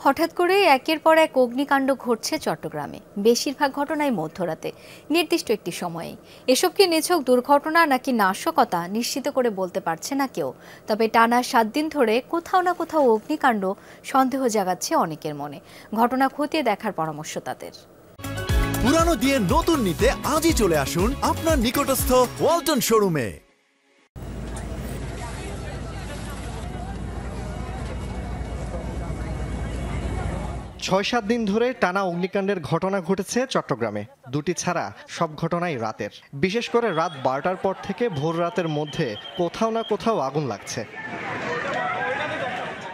হঠাৎ করে একের পর এক অগ্নিকাণ্ড ঘটছে চট্টগ্রামে। বেশিরভাগ ঘটনাই মধ্যরাতে, নির্দিষ্ট একটি সময়ে। এসব কি নিছক দুর্ঘটনা নাকি নাশকতা নিশ্চিত করে বলতে পারছে না কেউ। তবে টানা 7 দিন ধরে কোথাও না কোথাও অগ্নিকাণ্ড সন্দেহ জাগাচ্ছে অনেকের মনে। ঘটনা খতিয়ে দেখার পরামর্শ তাদের। পুরানো দিয়ে নতুন নিতে আজই চলে আসুন আপনার নিকটস্থ ওয়ালটন শোরুমে। ৬-৭ দিন ধরে টানা অগ্নিকাণ্ডের ঘটনা ঘটেছে চট্টগ্রামে। দুটি ছাড়া সব ঘটনাই রাতের। বিশেষ করে রাত ১২টার পর থেকে ভোর রাতের মধ্যে কোথাও না কোথাও আগুন লাগছে।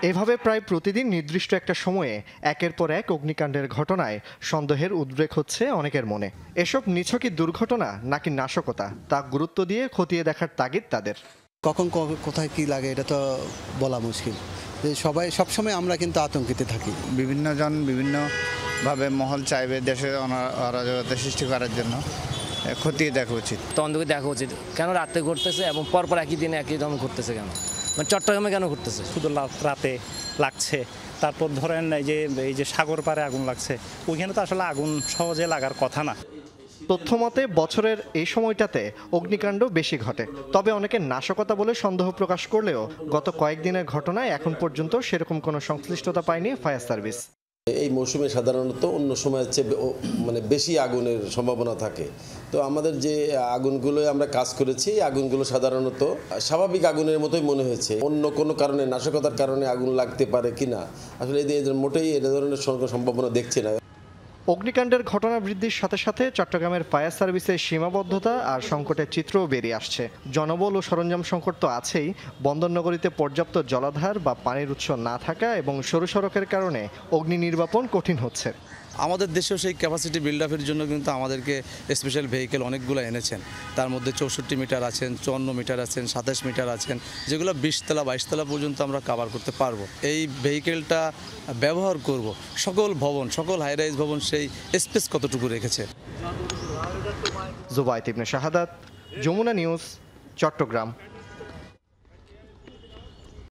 এভাবে প্রায় প্রতিদিন নির্দিষ্ট একটা সময়ে একের পর এক অগ্নিকাণ্ডের ঘটনায় সন্দেহের উদ্রেক হচ্ছে অনেকের মনে। এসব নিছকই দুর্ঘটনা নাকি নাশকতা তা গুরুত্ব দিয়ে খতিয়ে দেখার তাগিদ তাদের। কখন কোথায় কি লাগে এটা তো বলা মুশকিল। সবসময় আমরা কিন্তু আতঙ্কিত থাকি। বিভিন্ন জন বিভিন্নভাবে মহল চাইবে দেশে অরাজকতা সৃষ্টি করার জন্য। খতিয়ে দেখা উচিত, তদন্ত দেখা উচিত। কেন রাতে ঘটতেছে এবং পরপর একই দিনে একই রকম ঘটতেছে, কেন মানে চট্টগ্রামে কেন ঘটতেছে? শুধু রাতে লাগছে, তারপর ধরেন এই যে সাগর পাড়ে আগুন লাগছে, ওইখানে তো আসলে আগুন সহজে লাগার কথা না। তথ্যমতে বছরের এই সময়টাতে অগ্নিকাণ্ড বেশি ঘটে। তবে অনেকে নাশকতা বলে সন্দেহ প্রকাশ করলেও গত কয়েকদিনের ঘটনায় এখন পর্যন্ত সেরকম কোনো সংশ্লিষ্টতা পায়নি ফায়ার সার্ভিস। এই মৌসুমে সাধারণত অন্য সময়ের চেয়ে মানে বেশি আগুনের সম্ভাবনা থাকে। তো আমাদের যে আগুনগুলো আমরা কাজ করেছি, আগুনগুলো সাধারণত স্বাভাবিক আগুনের মতোই মনে হয়েছে। অন্য কোনো কারণে, নাশকতার কারণে আগুন লাগতে পারে কিনা আসলে এদের মোটেই এ ধরনের সম্ভাবনা দেখছি না। অগ্নিকাণ্ডের ঘটনা বৃদ্ধির সাথে সাথে চট্টগ্রামের ফায়ার সার্ভিসের সীমাবদ্ধতা আর সংকটের চিত্রও বেরিয়ে আসছে। জনবল ও সরঞ্জাম সংকট তো আছেই, বন্দরনগরীতে পর্যাপ্ত জলাধার বা পানির উৎস না থাকা এবং সরু সড়কের কারণে অগ্নি নির্বাপন কঠিন হচ্ছে। আমাদের দেশেও সেই ক্যাপাসিটি বিল্ড আপের জন্য কিন্তু আমাদেরকে স্পেশাল ভেহিকেল অনেকগুলো এনেছেন। তার মধ্যে 64 মিটার আছেন, 54 মিটার আছেন, 27 মিটার আছেন, যেগুলো 20 তলা 22 তলা পর্যন্ত আমরা কভার করতে পারবো। এই ভেহিকেলটা ব্যবহার করব সকল ভবন, সকল হাইরাইজ ভবন সেই স্পেস কতটুকু রেখেছে। জুবায়েত ইবনে শাহাদাত, যমুনা নিউজ, চট্টগ্রাম।